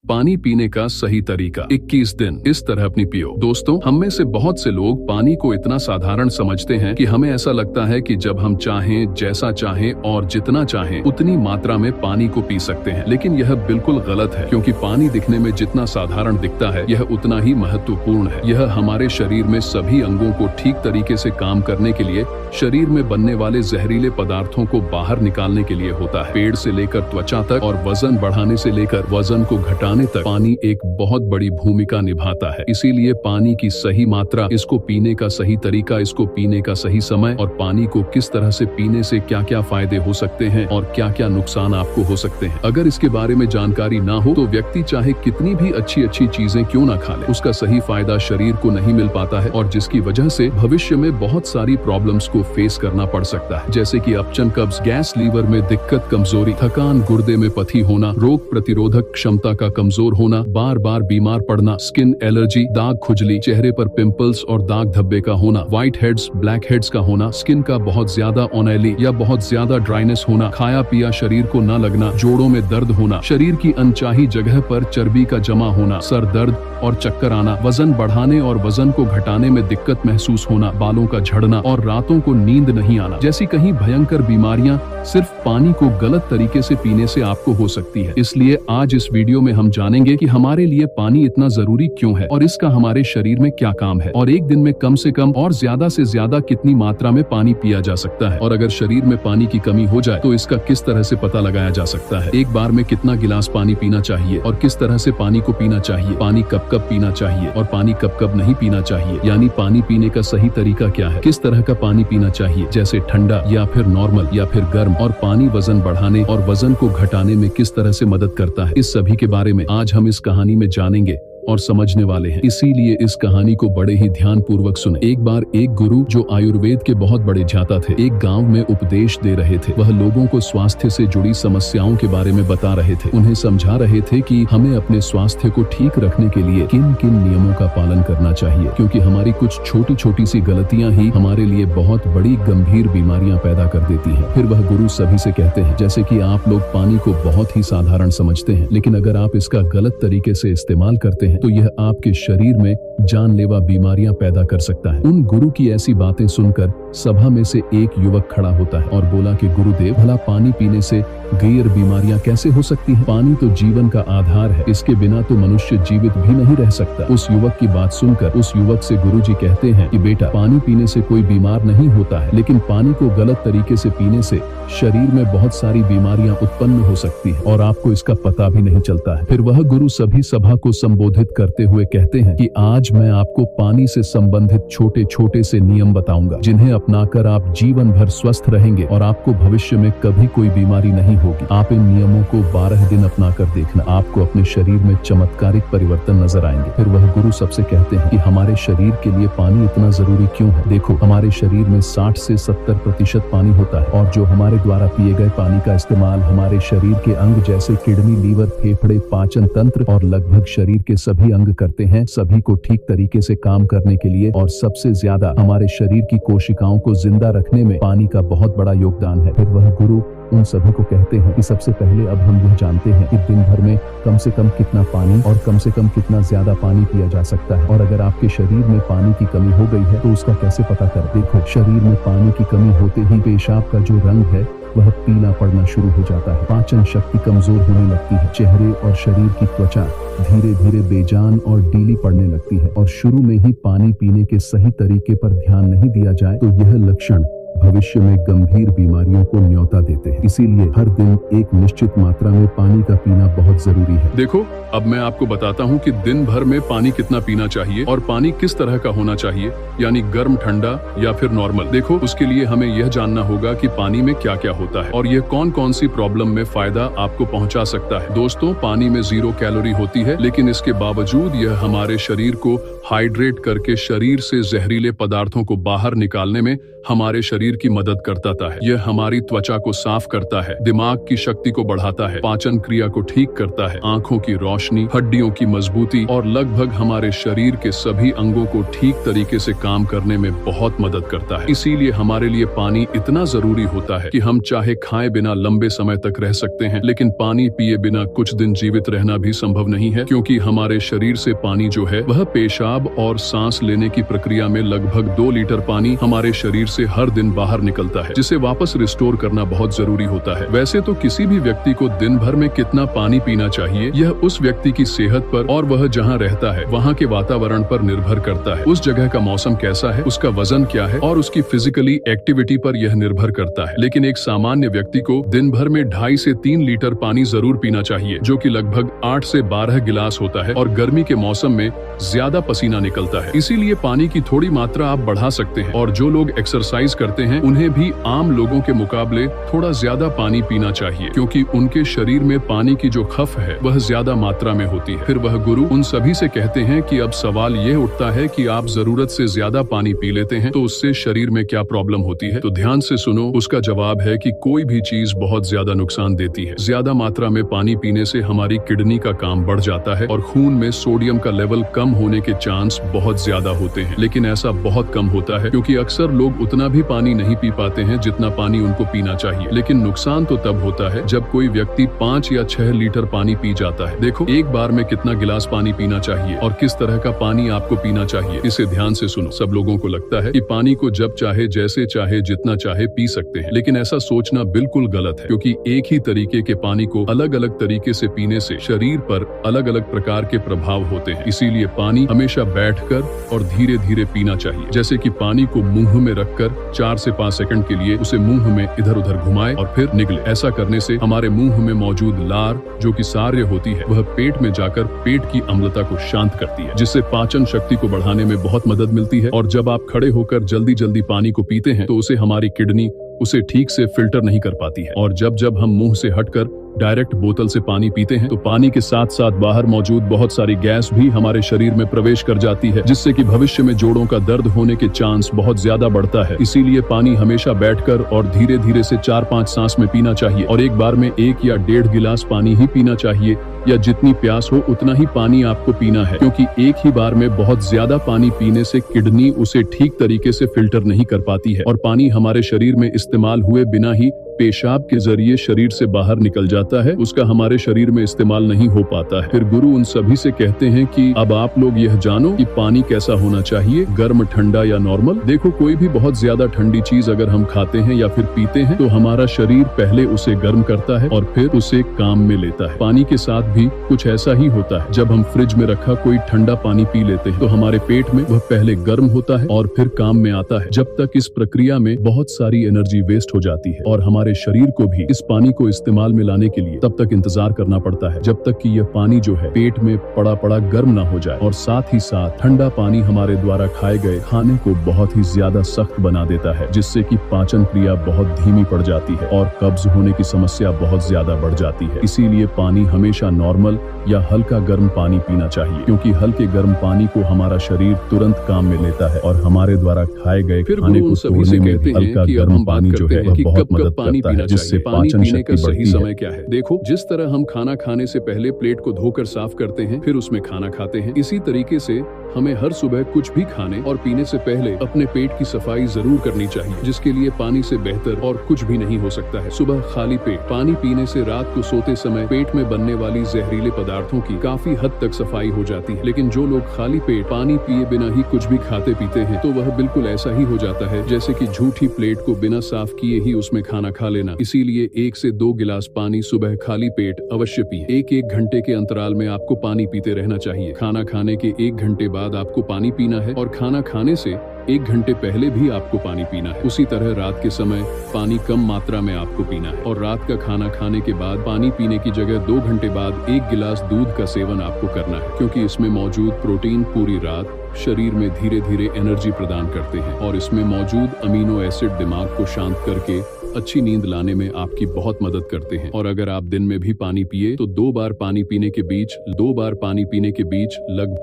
पानी पीने का सही तरीका 21 दिन इस तरह अपनी पियो। दोस्तों, हम में से बहुत से लोग पानी को इतना साधारण समझते हैं कि हमें ऐसा लगता है कि जब हम चाहें, जैसा चाहें और जितना चाहें उतनी मात्रा में पानी को पी सकते हैं। लेकिन यह बिल्कुल गलत है, क्योंकि पानी दिखने में जितना साधारण दिखता है यह उतना ही महत्वपूर्ण है। यह हमारे शरीर में सभी अंगों को ठीक तरीके से काम करने के लिए, शरीर में बनने वाले जहरीले पदार्थों को बाहर निकालने के लिए होता है। पेड़ से लेकर त्वचा तक और वजन बढ़ाने से लेकर वजन को घटाने तक पानी एक बहुत बड़ी भूमिका निभाता है। इसीलिए पानी की सही मात्रा, इसको पीने का सही तरीका, इसको पीने का सही समय और पानी को किस तरह से पीने से क्या क्या फायदे हो सकते हैं और क्या क्या नुकसान आपको हो सकते हैं, अगर इसके बारे में जानकारी ना हो तो व्यक्ति चाहे कितनी भी अच्छी अच्छी चीजें क्यों ना खा ले, उसका सही फायदा शरीर को नहीं मिल पाता है और जिसकी वजह से भविष्य में बहुत सारी प्रॉब्लम्स को फेस करना पड़ सकता है, जैसे कि अपचन, कब्ज, गैस, लीवर में दिक्कत, कमजोरी, थकान, गुर्दे में पथरी होना, रोग प्रतिरोधक क्षमता का कमजोर होना, बार बार बीमार पड़ना, स्किन एलर्जी, दाग, खुजली, चेहरे पर पिंपल्स और दाग धब्बे का होना, व्हाइट हेड्स, ब्लैक हेड्स का होना, स्किन का बहुत ज्यादा ऑयली या बहुत ज्यादा ड्राइनेस होना, खाया पिया शरीर को न लगना, जोड़ों में दर्द होना, शरीर की अनचाही जगह पर चर्बी का जमा होना, सर दर्द और चक्कर आना, वजन बढ़ाने और वजन को घटाने में दिक्कत महसूस होना, बालों का झड़ना और रातों को नींद नहीं आना जैसी कहीं भयंकर बीमारियां सिर्फ पानी को गलत तरीके से पीने से आपको हो सकती है। इसलिए आज इस वीडियो में हम जानेंगे कि हमारे लिए पानी इतना जरूरी क्यों है और इसका हमारे शरीर में क्या काम है और एक दिन में कम से कम और ज्यादा से ज्यादा कितनी मात्रा में पानी पिया जा सकता है, और अगर शरीर में पानी की कमी हो जाए तो इसका किस तरह से पता लगाया जा सकता है, एक बार में कितना गिलास पानी पीना चाहिए और किस तरह से पानी को पीना चाहिए, पानी कब कब पीना चाहिए और पानी कब कब नहीं पीना चाहिए, यानी पानी पीने का सही तरीका क्या है, किस तरह का पानी पीना चाहिए, जैसे ठंडा या फिर नॉर्मल या फिर गर्म, और पानी वजन बढ़ाने और वजन को घटाने में किस तरह से मदद करता है। इस सभी के बारे में आज हम इस कहानी में जानेंगे और समझने वाले हैं, इसीलिए इस कहानी को बड़े ही ध्यान पूर्वक सुने। एक बार एक गुरु जो आयुर्वेद के बहुत बड़े ज्ञाता थे, एक गांव में उपदेश दे रहे थे। वह लोगों को स्वास्थ्य से जुड़ी समस्याओं के बारे में बता रहे थे, उन्हें समझा रहे थे कि हमें अपने स्वास्थ्य को ठीक रखने के लिए किन किन नियमों का पालन करना चाहिए, क्योंकि हमारी कुछ छोटी छोटी सी गलतियां ही हमारे लिए बहुत बड़ी गंभीर बीमारियां पैदा कर देती है। फिर वह गुरु सभी से कहते हैं, जैसे कि आप लोग पानी को बहुत ही साधारण समझते हैं, लेकिन अगर आप इसका गलत तरीके से इस्तेमाल करते हैं तो यह आपके शरीर में जानलेवा बीमारियां पैदा कर सकता है। उन गुरु की ऐसी बातें सुनकर सभा में से एक युवक खड़ा होता है और बोला कि गुरुदेव, भला पानी पीने से गैर बीमारियां कैसे हो सकती हैं? पानी तो जीवन का आधार है, इसके बिना तो मनुष्य जीवित भी नहीं रह सकता। उस युवक की बात सुनकर उस युवक से गुरुजी कहते हैं कि बेटा, पानी पीने से कोई बीमार नहीं होता है, लेकिन पानी को गलत तरीके से पीने से शरीर में बहुत सारी बीमारियां उत्पन्न हो सकती है और आपको इसका पता भी नहीं चलता है। फिर वह गुरु सभी सभा को संबोधित करते हुए कहते हैं कि आज मैं आपको पानी से संबंधित छोटे छोटे से नियम बताऊंगा, जिन्हें अपनाकर आप जीवन भर स्वस्थ रहेंगे और आपको भविष्य में कभी कोई बीमारी नहीं होगी। आप इन नियमों को 12 दिन अपनाकर देखना, आपको अपने शरीर में चमत्कारिक परिवर्तन नजर आएंगे। फिर वह गुरु सबसे कहते हैं कि हमारे शरीर के लिए पानी इतना जरूरी क्यों है। देखो, हमारे शरीर में 60 से 70% पानी होता है और जो हमारे द्वारा पिए गए पानी का इस्तेमाल हमारे शरीर के अंग जैसे किडनी, लीवर, फेफड़े, पाचन तंत्र और लगभग शरीर के सभी अंग करते हैं, सभी को ठीक तरीके से काम करने के लिए। और सबसे ज्यादा हमारे शरीर की कोशिकाओं को जिंदा रखने में पानी का बहुत बड़ा योगदान है। फिर वह गुरु उन सभी को कहते हैं कि सबसे पहले अब हम यह जानते हैं कि दिन भर में कम से कम कितना पानी और कम से कम कितना ज्यादा पानी पिया जा सकता है, और अगर आपके शरीर में पानी की कमी हो गई है तो उसका कैसे पता करें। देखो, शरीर में पानी की कमी होते ही पेशाब का जो रंग है वह पीला पड़ना शुरू हो जाता है, पाचन शक्ति कमजोर होने लगती है, चेहरे और शरीर की त्वचा धीरे धीरे बेजान और ढीली पड़ने लगती है, और शुरू में ही पानी पीने के सही तरीके पर ध्यान नहीं दिया जाए तो यह लक्षण भविष्य में गंभीर बीमारियों को न्योता देते हैं। इसीलिए हर दिन एक निश्चित मात्रा में पानी का पीना बहुत जरूरी है। देखो, अब मैं आपको बताता हूँ कि दिन भर में पानी कितना पीना चाहिए और पानी किस तरह का होना चाहिए, यानी गर्म, ठंडा या फिर नॉर्मल। देखो, उसके लिए हमें यह जानना होगा कि पानी में क्या क्या होता है और यह कौन कौन सी प्रॉब्लम में फायदा आपको पहुँचा सकता है। दोस्तों, पानी में 0 कैलोरी होती है, लेकिन इसके बावजूद यह हमारे शरीर को हाइड्रेट करके शरीर से जहरीले पदार्थों को बाहर निकालने में हमारे शरीर की मदद करता है। यह हमारी त्वचा को साफ करता है, दिमाग की शक्ति को बढ़ाता है, पाचन क्रिया को ठीक करता है, आंखों की रोशनी रोशनी, हड्डियों की मजबूती और लगभग हमारे शरीर के सभी अंगों को ठीक तरीके से काम करने में बहुत मदद करता है। इसीलिए हमारे लिए पानी इतना जरूरी होता है कि हम चाहे खाए बिना लंबे समय तक रह सकते हैं, लेकिन पानी पिए बिना कुछ दिन जीवित रहना भी संभव नहीं है, क्योंकि हमारे शरीर से पानी जो है वह पेशाब और सांस लेने की प्रक्रिया में लगभग 2 लीटर पानी हमारे शरीर से हर दिन बाहर निकलता है, जिसे वापस रिस्टोर करना बहुत जरूरी होता है। वैसे तो किसी भी व्यक्ति को दिन भर में कितना पानी पीना चाहिए यह उस व्यक्ति की सेहत पर और वह जहाँ रहता है वहाँ के वातावरण पर निर्भर करता है। उस जगह का मौसम कैसा है, उसका वजन क्या है और उसकी फिजिकली एक्टिविटी पर यह निर्भर करता है। लेकिन एक सामान्य व्यक्ति को दिन भर में 2.5 से 3 लीटर पानी जरूर पीना चाहिए, जो कि लगभग 8 से 12 गिलास होता है, और गर्मी के मौसम में ज्यादा पसीना निकलता है। इसीलिए पानी की थोड़ी मात्रा आप बढ़ा सकते हैं, और जो लोग एक्सरसाइज करते हैं उन्हें भी आम लोगों के मुकाबले थोड़ा ज्यादा पानी पीना चाहिए, क्योंकि उनके शरीर में पानी की जो खप है वह ज्यादा मात्रा में होती है। फिर वह गुरु उन सभी से कहते हैं कि अब सवाल यह उठता है कि आप जरूरत से ज्यादा पानी पी लेते हैं तो उससे शरीर में क्या प्रॉब्लम होती है। तो ध्यान से सुनो, उसका जवाब है कि कोई भी चीज बहुत ज्यादा नुकसान देती है। ज्यादा मात्रा में पानी पीने से हमारी किडनी का काम बढ़ जाता है और खून में सोडियम का लेवल कम होने के चांस बहुत ज्यादा होते हैं। लेकिन ऐसा बहुत कम होता है, क्योंकि अक्सर लोग उतना भी पानी नहीं पी पाते हैं जितना पानी उनको पीना चाहिए। लेकिन नुकसान तो तब होता है जब कोई व्यक्ति 5 या 6 लीटर पानी पी जाता है। देखो, एक बार में कितना गिलास पानी पीना चाहिए और किस तरह का पानी आपको पीना चाहिए, इसे ध्यान से सुनो। सब लोगों को लगता है कि पानी को जब चाहे, जैसे चाहे, जितना चाहे पी सकते हैं, लेकिन ऐसा सोचना बिल्कुल गलत है, क्योंकि एक ही तरीके के पानी को अलग अलग तरीके से पीने से शरीर पर अलग अलग प्रकार के प्रभाव होते हैं। इसीलिए पानी हमेशा बैठकर और धीरे धीरे पीना चाहिए। जैसे कि पानी को मुंह में रखकर 4 से 5 सेकंड के लिए उसे मुंह में इधर उधर घुमाए और फिर निगले। ऐसा करने से हमारे मुंह में मौजूद लार, जो कि सार्य होती है, वह पेट में जाकर पेट की अम्लता को शांत करती है, जिससे पाचन शक्ति को बढ़ाने में बहुत मदद मिलती है। और जब आप खड़े होकर जल्दी जल्दी पानी को पीते हैं तो उसे हमारी किडनी उसे ठीक से फिल्टर नहीं कर पाती है, और जब जब हम मुंह से हटकर डायरेक्ट बोतल से पानी पीते हैं तो पानी के साथ साथ बाहर मौजूद बहुत सारी गैस भी हमारे शरीर में प्रवेश कर जाती है, जिससे कि भविष्य में जोड़ों का दर्द होने के चांस बहुत ज्यादा बढ़ता है। इसीलिए पानी हमेशा बैठकर और धीरे धीरे से 4-5 सांस में पीना चाहिए, और एक बार में 1 या 1.5 गिलास पानी ही पीना चाहिए, या जितनी प्यास हो उतना ही पानी आपको पीना है, क्योंकि एक ही बार में बहुत ज्यादा पानी पीने से किडनी उसे ठीक तरीके से फिल्टर नहीं कर पाती है, और पानी हमारे शरीर में इस्तेमाल हुए बिना ही पेशाब के जरिए शरीर से बाहर निकल जाता है, उसका हमारे शरीर में इस्तेमाल नहीं हो पाता है। फिर गुरु उन सभी से कहते हैं कि अब आप लोग यह जानो कि पानी कैसा होना चाहिए, गर्म, ठंडा या नॉर्मल। देखो, कोई भी बहुत ज्यादा ठंडी चीज अगर हम खाते हैं या फिर पीते हैं तो हमारा शरीर पहले उसे गर्म करता है और फिर उसे काम में लेता है। पानी के साथ भी कुछ ऐसा ही होता है। जब हम फ्रिज में रखा कोई ठंडा पानी पी लेते हैं तो हमारे पेट में वह पहले गर्म होता है और फिर काम में आता है। जब तक इस प्रक्रिया में बहुत सारी एनर्जी वेस्ट हो जाती है, और हमारे शरीर को भी इस पानी को इस्तेमाल में लाने के लिए तब तक इंतजार करना पड़ता है जब तक कि यह पानी जो है पेट में पड़ा पड़ा गर्म ना हो जाए। और साथ ही साथ ठंडा पानी हमारे द्वारा खाए गए खाने को बहुत ही ज्यादा सख्त बना देता है, जिससे कि पाचन क्रिया बहुत धीमी पड़ जाती है और कब्ज होने की समस्या बहुत ज्यादा बढ़ जाती है। इसीलिए पानी हमेशा नॉर्मल या हल्का गर्म पानी पीना चाहिए, क्योंकि हल्के गर्म पानी को हमारा शरीर तुरंत काम में लेता है और हमारे द्वारा खाए गए खाने को तोड़ने में हल्का गर्म पानी जो है वह बहुत मदद करता है, जिससे पाचन शक्ति बढ़ती है। समय क्या है? देखो, जिस तरह हम खाना खाने से पहले प्लेट को धोकर साफ करते हैं फिर उसमें खाना खाते हैं, इसी तरीके से हमें हर सुबह कुछ भी खाने और पीने से पहले अपने पेट की सफाई जरूर करनी चाहिए, जिसके लिए पानी से बेहतर और कुछ भी नहीं हो सकता है। सुबह खाली पेट पानी पीने से रात को सोते समय पेट में बनने वाली जहरीले पदार्थों की काफी हद तक सफाई हो जाती है। लेकिन जो लोग खाली पेट पानी पिए बिना ही कुछ भी खाते पीते हैं तो वह बिल्कुल ऐसा ही हो जाता है जैसे कि झूठी प्लेट को बिना साफ किए ही उसमें खाना खा लेना। इसीलिए 1 से 2 गिलास पानी सुबह खाली पेट अवश्य पिए। 1-1 घंटे के अंतराल में आपको पानी पीते रहना चाहिए। खाना खाने के 1 घंटे बाद आपको पानी पीना है, और खाना खाने से 1 घंटे पहले भी आपको पानी पीना है। उसी तरह रात के समय पानी कम मात्रा में आपको पीना है, और रात का खाना खाने के बाद पानी पीने की जगह 2 घंटे बाद 1 गिलास दूध का सेवन आपको करना है, क्योंकि इसमें मौजूद प्रोटीन पूरी रात शरीर में धीरे धीरे एनर्जी प्रदान करते हैं, और इसमें मौजूद अमीनो एसिड दिमाग को शांत करके अच्छी नींद लाने में आपकी बहुत मदद करते हैं। और अगर आप दिन में भी पानी पिए तो 2 बार पानी पीने के बीच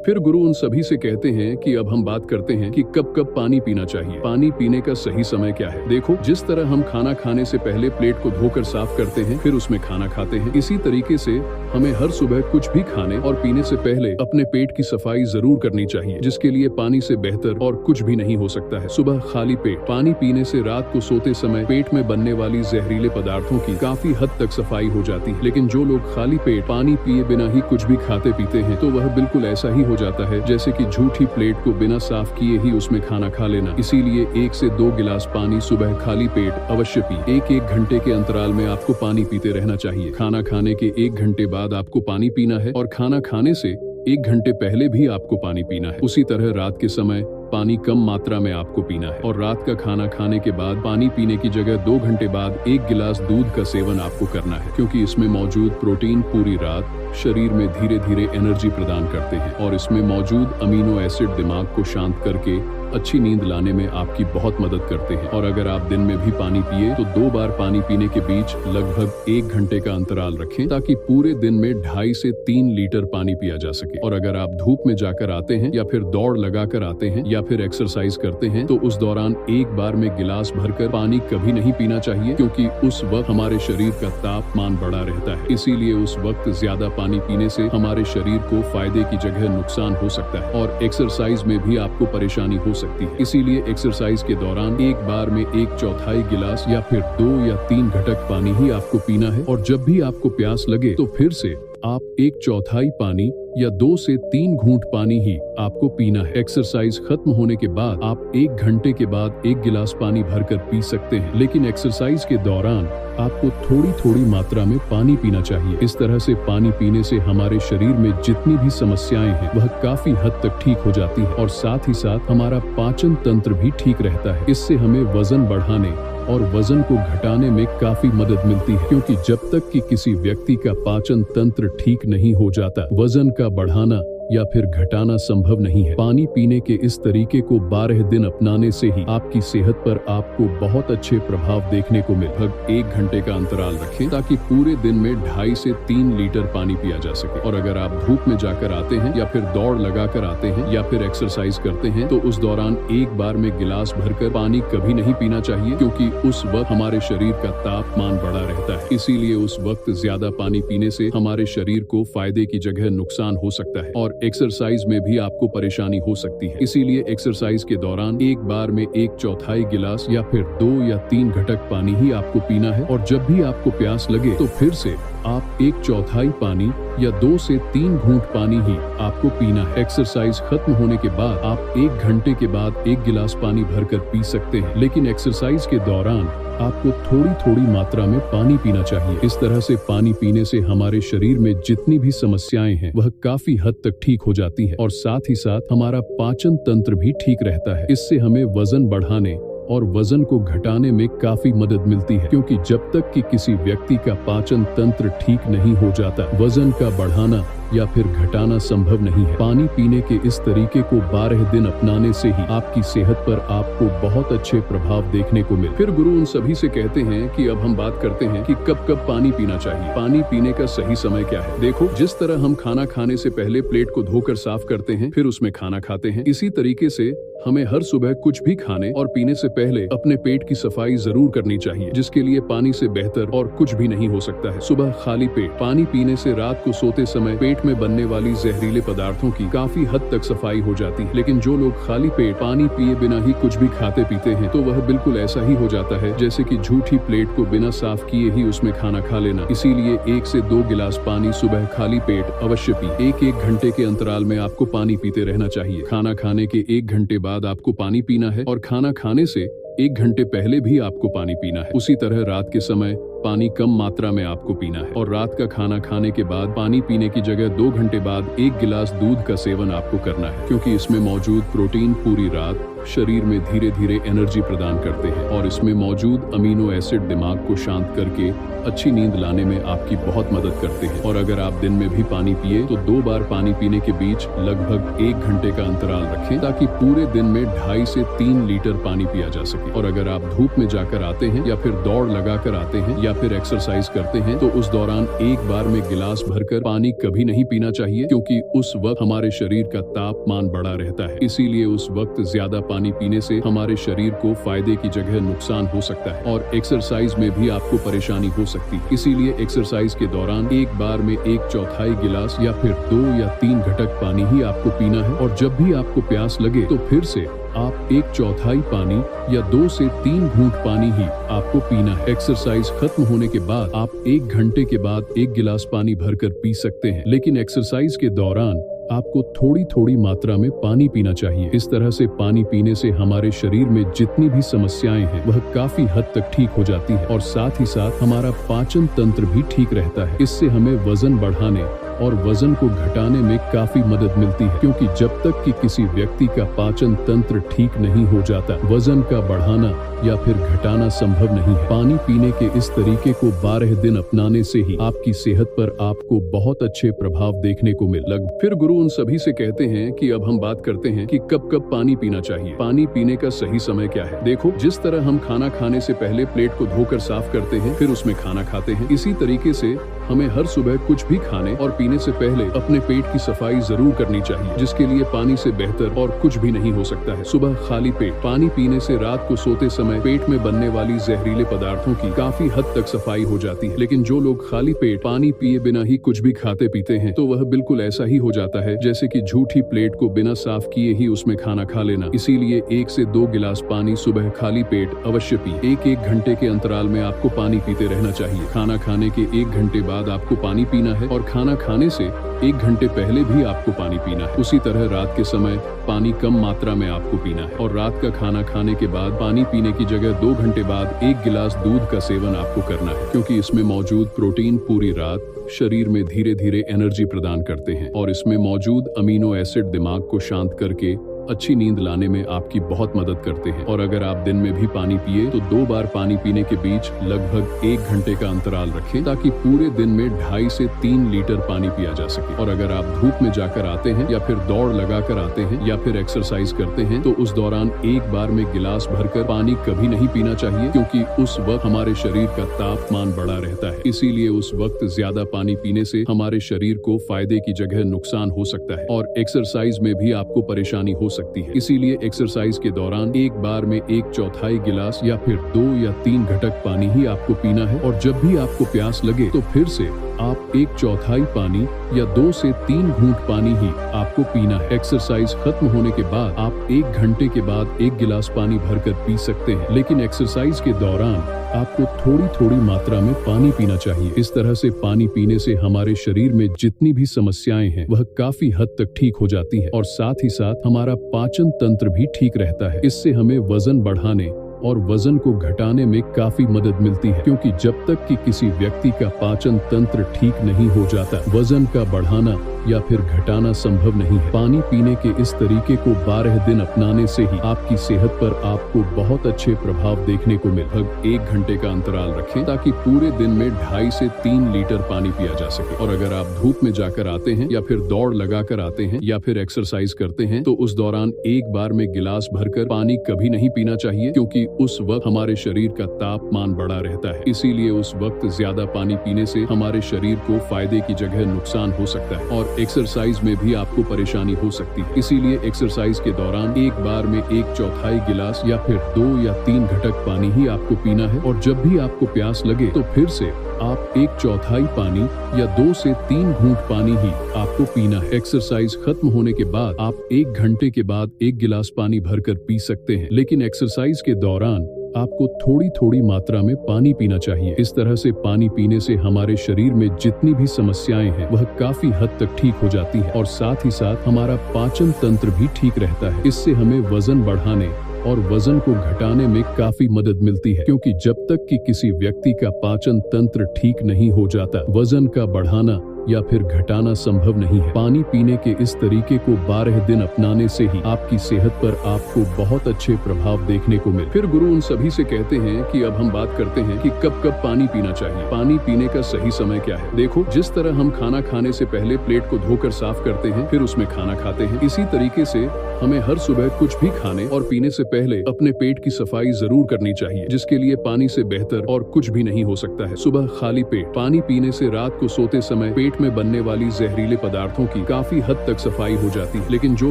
फिर गुरु उन सभी से कहते हैं कि अब हम बात करते हैं कि कब कब पानी पीना चाहिए। पानी पीने का सही समय क्या है? देखो, जिस तरह हम खाना खाने से पहले प्लेट को धोकर साफ करते हैं, फिर उसमें खाना खाते हैं, इसी तरीके से हमें हर सुबह कुछ भी खाने और पीने से पहले अपने पेट की सफाई जरूर करनी चाहिए, जिसके लिए पानी से बेहतर और कुछ भी नहीं हो सकता है। सुबह खाली पेट पानी पीने से रात को सोते समय पेट में बनने वाली जहरीले पदार्थों की काफी हद तक सफाई हो जाती है। लेकिन जो लोग खाली पेट पानी पिए बिना ही कुछ भी खाते पीते हैं, तो वह बिल्कुल ऐसा ही हो जाता है जैसे कि झूठी प्लेट को बिना साफ किए ही उसमें खाना खा लेना। इसीलिए 1 से 2 गिलास पानी सुबह खाली पेट अवश्य पी। 1-1 घंटे के अंतराल में आपको पानी पीते रहना चाहिए। खाना खाने के 1 घंटे बाद आपको पानी पीना है और खाना खाने से 1 घंटे पहले भी आपको पानी पीना है। उसी तरह रात के समय पानी कम मात्रा में आपको पीना है और रात का खाना खाने के बाद पानी पीने की जगह 2 घंटे बाद 1 गिलास दूध का सेवन आपको करना है, क्योंकि इसमें मौजूद प्रोटीन पूरी रात शरीर में धीरे धीरे एनर्जी प्रदान करते हैं और इसमें मौजूद अमीनो एसिड दिमाग को शांत करके अच्छी नींद लाने में आपकी बहुत मदद करते हैं। और अगर आप दिन में भी पानी पिए तो 2 बार पानी पीने के बीच लगभग 1 घंटे का अंतराल रखें, ताकि पूरे दिन में 2.5 से 3 लीटर पानी पिया जा सके। और अगर आप धूप में जाकर आते हैं या फिर दौड़ लगा कर आते हैं या फिर एक्सरसाइज करते हैं, तो उस दौरान एक बार में गिलास भरकर पानी कभी नहीं पीना चाहिए, क्योंकि उस वक्त हमारे शरीर का तापमान बढ़ा रहता है। इसीलिए उस वक्त ज्यादा पानी पीने से हमारे शरीर को फायदे की जगह नुकसान हो सकता है और एक्सरसाइज में भी आपको परेशानी हो सकती है। इसीलिए एक्सरसाइज के दौरान एक बार में 1/4 गिलास या फिर 2 या 3 घटक पानी ही आपको पीना है। और जब भी आपको प्यास लगे तो फिर से आप 1/4 पानी या 2 से 3 घूंट पानी ही आपको पीना है। एक्सरसाइज खत्म होने के बाद आप 1 घंटे के बाद 1 गिलास पानी भरकर पी सकते हैं, लेकिन एक्सरसाइज के दौरान आपको थोड़ी थोड़ी मात्रा में पानी पीना चाहिए। इस तरह से पानी पीने से हमारे शरीर में जितनी भी समस्याएं हैं वह काफी हद तक ठीक हो जाती है और साथ ही साथ हमारा पाचन तंत्र भी ठीक रहता है। इससे हमें वजन बढ़ाने और वजन को घटाने में काफी मदद मिलती है, क्योंकि जब तक कि किसी व्यक्ति का पाचन तंत्र ठीक नहीं हो जाता, वजन का बढ़ाना या फिर घटाना संभव नहीं है। पानी पीने के इस तरीके को 12 दिन अपनाने से ही आपकी सेहत पर आपको बहुत अच्छे प्रभाव देखने को मिले। लगभग 1 घंटे का अंतराल रखें, ताकि पूरे दिन में 2.5 से 3 लीटर पानी पिया जा सके। और अगर आप धूप में जाकर आते हैं या फिर दौड़ लगा कर आते हैं या फिर एक्सरसाइज करते हैं, तो उस दौरान एक बार में गिलास भरकर पानी कभी नहीं पीना चाहिए, क्योंकि उस वक्त हमारे शरीर का तापमान बढ़ा रहता है। इसीलिए उस वक्त ज्यादा पानी पीने से हमारे शरीर को फायदे की जगह नुकसान हो सकता है और एक्सरसाइज में भी आपको परेशानी हो सकती है। इसीलिए एक्सरसाइज के दौरान एक बार में 1/4 गिलास या फिर 2 या 3 घटक पानी ही आपको पीना है। और जब भी आपको प्यास लगे तो फिर से आप 1/4 पानी या 2 से 3 घूंट पानी ही आपको पीना है। एक्सरसाइज खत्म होने के बाद आप 1 घंटे के बाद 1 गिलास पानी भरकर पी सकते हैं, लेकिन एक्सरसाइज के दौरान आपको थोड़ी थोड़ी मात्रा में पानी पीना चाहिए। इस तरह से पानी पीने से हमारे शरीर में जितनी भी समस्याएं हैं वह काफी हद तक ठीक हो जाती है और साथ ही साथ हमारा पाचन तंत्र भी ठीक रहता है। इससे हमें वजन बढ़ाने और वजन को घटाने में काफी मदद मिलती है, क्योंकि जब तक कि किसी व्यक्ति का पाचन तंत्र ठीक नहीं हो जाता, वजन का बढ़ाना या फिर घटाना संभव नहीं है। पानी पीने के इस तरीके को 12 दिन अपनाने से ही आपकी सेहत पर आपको बहुत अच्छे प्रभाव देखने को मिले। फिर गुरु उन सभी से कहते हैं कि अब हम बात करते हैं कि कब कब पानी पीना चाहिए। पानी पीने का सही समय क्या है? देखो, जिस तरह हम खाना खाने से पहले प्लेट को धोकर साफ करते हैं, फिर उसमें खाना खाते हैं, इसी तरीके से हमें हर सुबह कुछ भी खाने और पीने से पहले अपने पेट की सफाई जरूर करनी चाहिए, जिसके लिए पानी से बेहतर और कुछ भी नहीं हो सकता है। सुबह खाली पेट पानी पीने से रात को सोते समय पेट में बनने वाली जहरीले पदार्थों की काफी हद तक सफाई हो जाती है। लेकिन जो लोग खाली पेट पानी पिए बिना ही कुछ भी खाते पीते हैं, तो वह बिल्कुल ऐसा ही हो जाता है जैसे कि झूठी प्लेट को बिना साफ किए ही उसमें खाना खा लेना। इसीलिए 1 से 2 गिलास पानी सुबह खाली पेट अवश्य पी। 1-1 घंटे के अंतराल में आपको पानी पीते रहना चाहिए। खाना खाने के 1 घंटे बाद आपको पानी पीना है और खाना खाने से 1 घंटे पहले भी आपको पानी पीना है। उसी तरह रात के समय पानी कम मात्रा में आपको पीना है और रात का खाना खाने के बाद पानी पीने की जगह 2 घंटे बाद 1 गिलास दूध का सेवन आपको करना है, क्योंकि इसमें मौजूद प्रोटीन पूरी रात शरीर में धीरे धीरे एनर्जी प्रदान करते हैं और इसमें मौजूद अमीनो एसिड दिमाग को शांत करके अच्छी नींद लाने में आपकी बहुत मदद करते हैं। और अगर आप दिन में भी पानी पिए तो 2 बार पानी पीने के बीच लगभग 1 घंटे का अंतराल रखें ताकि पूरे दिन में 2.5 से 3 लीटर पानी पिया जा सके। और अगर आप धूप में जाकर आते हैं या फिर दौड़ लगाकर आते हैं या फिर एक्सरसाइज करते हैं तो उस दौरान एक बार में गिलास भरकर पानी कभी नहीं पीना चाहिए, क्योंकि उस वक्त हमारे शरीर का तापमान बढ़ा रहता है। इसीलिए उस वक्त ज्यादा पानी पीने से हमारे शरीर को फायदे की जगह नुकसान हो सकता है और एक्सरसाइज में भी आपको परेशानी हो सकती है। इसीलिए एक्सरसाइज के दौरान एक बार में 1/4 गिलास या फिर 2 या 3 घटक पानी ही आपको पीना है। और जब भी आपको प्यास लगे तो फिर से आप 1/4 पानी या 2 से 3 घूंट पानी ही आपको पीना है। एक्सरसाइज खत्म होने के बाद आप 1 घंटे के बाद 1 गिलास पानी भरकर पी सकते हैं, लेकिन एक्सरसाइज के दौरान आपको थोड़ी थोड़ी मात्रा में पानी पीना चाहिए। इस तरह से पानी पीने से हमारे शरीर में जितनी भी समस्याएं हैं वह काफी हद तक ठीक हो जाती है और साथ ही साथ हमारा पाचन तंत्र भी ठीक रहता है। इससे हमें वजन बढ़ाने और वजन को घटाने में काफी मदद मिलती है, क्योंकि जब तक कि किसी व्यक्ति का पाचन तंत्र ठीक नहीं हो जाता वजन का बढ़ाना या फिर घटाना संभव नहीं है। पानी पीने के इस तरीके को 12 दिन अपनाने से ही आपकी सेहत पर आपको बहुत अच्छे प्रभाव देखने को मिल लग। फिर गुरु उन सभी से कहते हैं कि अब हम बात करते हैं कि कब कब पानी पीना चाहिए। पानी पीने का सही समय क्या है? देखो, जिस तरह हम खाना खाने से पहले प्लेट को धोकर साफ करते हैं फिर उसमें खाना खाते हैं, इसी तरीके से हमें हर सुबह कुछ भी खाने और पीने से पहले अपने पेट की सफाई जरूर करनी चाहिए, जिसके लिए पानी से बेहतर और कुछ भी नहीं हो सकता है। सुबह खाली पेट पानी पीने से रात को सोते समय पेट में बनने वाली जहरीले पदार्थों की काफी हद तक सफाई हो जाती है। लेकिन जो लोग खाली पेट पानी पिए बिना ही कुछ भी खाते पीते हैं तो वह बिल्कुल ऐसा ही हो जाता है जैसे कि झूठी प्लेट को बिना साफ किए ही उसमें खाना खा लेना। इसीलिए 1 से 2 गिलास पानी सुबह खाली पेट अवश्य पिए। 1-1 घंटे के अंतराल में आपको पानी पीते रहना चाहिए। खाना खाने के 1 घंटे बाद आपको पानी पीना है और खाना खाने से 1 घंटे पहले भी आपको पानी पीना है। उसी तरह रात के समय पानी कम मात्रा में आपको पीना है और रात का खाना खाने के बाद पानी पीने की जगह 2 घंटे बाद 1 गिलास दूध का सेवन आपको करना है, क्योंकि इसमें मौजूद प्रोटीन पूरी रात शरीर में धीरे धीरे एनर्जी प्रदान करते हैं और इसमें मौजूद अमीनो एसिड दिमाग को शांत करके अच्छी नींद लाने में आपकी बहुत मदद करते हैं। और अगर आप दिन में भी पानी पिए तो 2 बार पानी पीने के बीच लगभग 1 घंटे का अंतराल रखें ताकि पूरे दिन में 2.5 से 3 लीटर पानी पिया जा सके। और अगर आप धूप में जाकर आते हैं या फिर दौड़ लगाकर आते हैं या फिर एक्सरसाइज करते हैं तो उस दौरान एक बार में गिलास भरकर पानी कभी नहीं पीना चाहिए, क्योंकि उस वक्त हमारे शरीर का तापमान बढ़ा रहता है। इसीलिए उस वक्त ज्यादा पानी पीने से हमारे शरीर को फायदे की जगह नुकसान हो सकता है और एक्सरसाइज में भी आपको परेशानी हो सकती है। इसीलिए एक्सरसाइज के दौरान एक बार में 1/4 गिलास या फिर 2 या 3 घटक पानी ही आपको पीना है और जब भी आपको प्यास लगे तो फिर से आप 1/4 पानी या 2 से 3 घूंट पानी ही आपको पीना है। एक्सरसाइज खत्म होने के बाद आप 1 घंटे के बाद 1 गिलास पानी भरकर पी सकते हैं, लेकिन एक्सरसाइज के दौरान आपको थोड़ी थोड़ी मात्रा में पानी पीना चाहिए। इस तरह से पानी पीने से हमारे शरीर में जितनी भी समस्याएं हैं वह काफी हद तक ठीक हो जाती है और साथ ही साथ हमारा पाचन तंत्र भी ठीक रहता है। इससे हमें वजन बढ़ाने और वजन को घटाने में काफी मदद मिलती है, क्योंकि जब तक कि किसी व्यक्ति का पाचन तंत्र ठीक नहीं हो जाता वजन का बढ़ाना या फिर घटाना संभव नहीं है। पानी पीने के इस तरीके को 12 दिन अपनाने से ही आपकी सेहत पर आपको बहुत अच्छे प्रभाव देखने को मिले। लगभग 1 घंटे का अंतराल रखें ताकि पूरे दिन में 2.5 से 3 लीटर पानी पिया जा सके। और अगर आप धूप में जाकर आते हैं या फिर दौड़ लगाकर आते हैं या फिर एक्सरसाइज करते हैं तो उस दौरान एक बार में गिलास भरकर पानी कभी नहीं पीना चाहिए, क्योंकि उस वक्त हमारे शरीर का तापमान बढ़ा रहता है। इसीलिए उस वक्त ज्यादा पानी पीने से हमारे शरीर को फायदे की जगह नुकसान हो सकता है और एक्सरसाइज में भी आपको परेशानी हो सकती है। इसीलिए एक्सरसाइज के दौरान एक बार में 1/4 गिलास या फिर 2 या 3 घटक पानी ही आपको पीना है और जब भी आपको प्यास लगे तो फिर से आप 1/4 पानी या 2 से 3 घूंट पानी ही आपको पीना है। एक्सरसाइज खत्म होने के बाद आप 1 घंटे के बाद 1 गिलास पानी भरकर पी सकते हैं, लेकिन एक्सरसाइज के दौरान आपको थोड़ी थोड़ी मात्रा में पानी पीना चाहिए। इस तरह से पानी पीने से हमारे शरीर में जितनी भी समस्याएं हैं वह काफी हद तक ठीक हो जाती है और साथ ही साथ हमारा पाचन तंत्र भी ठीक रहता है। इससे हमें वजन बढ़ाने और वजन को घटाने में काफी मदद मिलती है, क्योंकि जब तक कि किसी व्यक्ति का पाचन तंत्र ठीक नहीं हो जाता वजन का बढ़ाना या फिर घटाना संभव नहीं है। पानी पीने के इस तरीके को 12 दिन अपनाने से ही आपकी सेहत पर आपको बहुत अच्छे प्रभाव देखने को मिले। फिर गुरु उन सभी से कहते हैं कि अब हम बात करते हैं कि कब कब पानी पीना चाहिए। पानी पीने का सही समय क्या है? देखो, जिस तरह हम खाना खाने से पहले प्लेट को धोकर साफ करते हैं, फिर उसमें खाना खाते हैं, इसी तरीके से हमें हर सुबह कुछ भी खाने और पीने से पहले अपने पेट की सफाई जरूर करनी चाहिए, जिसके लिए पानी से बेहतर और कुछ भी नहीं हो सकता है। सुबह खाली पेट पानी पीने से रात को सोते समय पेट में बनने वाली जहरीले पदार्थों की काफी हद तक सफाई हो जाती है। लेकिन जो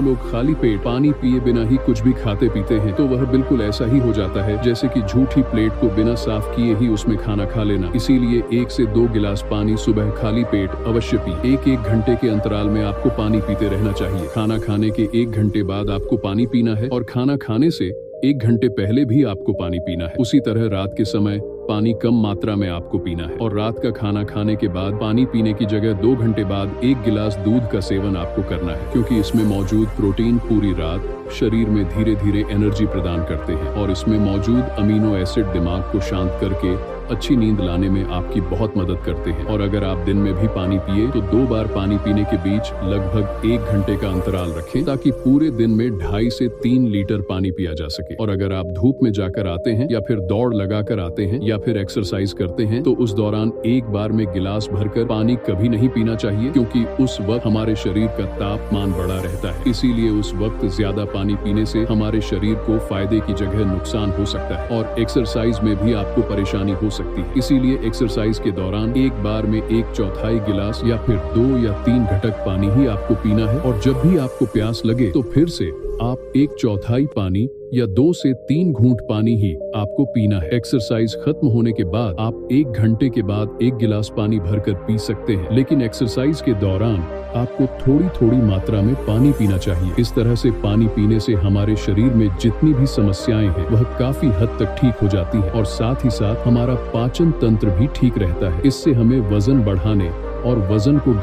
लोग खाली पेट पानी पिए बिना ही कुछ भी खाते पीते हैं, तो वह बिल्कुल ऐसा ही हो जाता है जैसे कि झूठी प्लेट को बिना साफ किए ही उसमें खाना खा लेना। इसीलिए 1 से 2 गिलास पानी सुबह खाली पेट अवश्य पिए। 1-1 घंटे के अंतराल में आपको पानी पीते रहना चाहिए। खाना खाने के 1 घंटे बाद आपको पानी पीना है और खाना खाने से 1 घंटे पहले भी आपको पानी पीना है। उसी तरह रात के समय पानी कम मात्रा में आपको पीना है और रात का खाना खाने के बाद पानी पीने की जगह 2 घंटे बाद 1 गिलास दूध का सेवन आपको करना है, क्योंकि इसमें मौजूद प्रोटीन पूरी रात शरीर में धीरे धीरे एनर्जी प्रदान करते हैं और इसमें मौजूद अमीनो एसिड दिमाग को शांत करके अच्छी नींद लाने में आपकी बहुत मदद करते हैं। और अगर आप दिन में भी पानी पिए तो 2 बार पानी पीने के बीच लगभग 1 घंटे का अंतराल रखें, ताकि पूरे दिन में 2.5 से 3 लीटर पानी पिया जा सके। और अगर आप धूप में जाकर आते हैं या फिर दौड़ लगाकर आते हैं या फिर एक्सरसाइज करते हैं, तो उस दौरान एक बार में गिलास भरकर पानी कभी नहीं पीना चाहिए, क्योंकि उस वक्त हमारे शरीर का तापमान बढ़ा रहता है। इसीलिए उस वक्त ज्यादा पानी पीने से हमारे शरीर को फायदे की जगह नुकसान हो सकता है और एक्सरसाइज में भी आपको परेशानी हो सकती है। इसीलिए एक्सरसाइज के दौरान एक बार में 1/4 गिलास या फिर 2 या 3 घटक पानी ही आपको पीना है और जब भी आपको प्यास लगे तो फिर से आप 1/4 पानी या 2 से 3 घूंट पानी ही आपको पीना है। एक्सरसाइज खत्म होने के बाद आप 1 घंटे के बाद 1 गिलास पानी भरकर पी सकते हैं, लेकिन एक्सरसाइज के दौरान आपको थोड़ी थोड़ी मात्रा में पानी पीना चाहिए। इस तरह से पानी पीने से हमारे शरीर में जितनी भी समस्याएं हैं वह काफी हद तक ठीक हो जाती है और साथ ही साथ हमारा पाचन तंत्र भी ठीक रहता है। इससे हमें वजन बढ़ाने और वजन को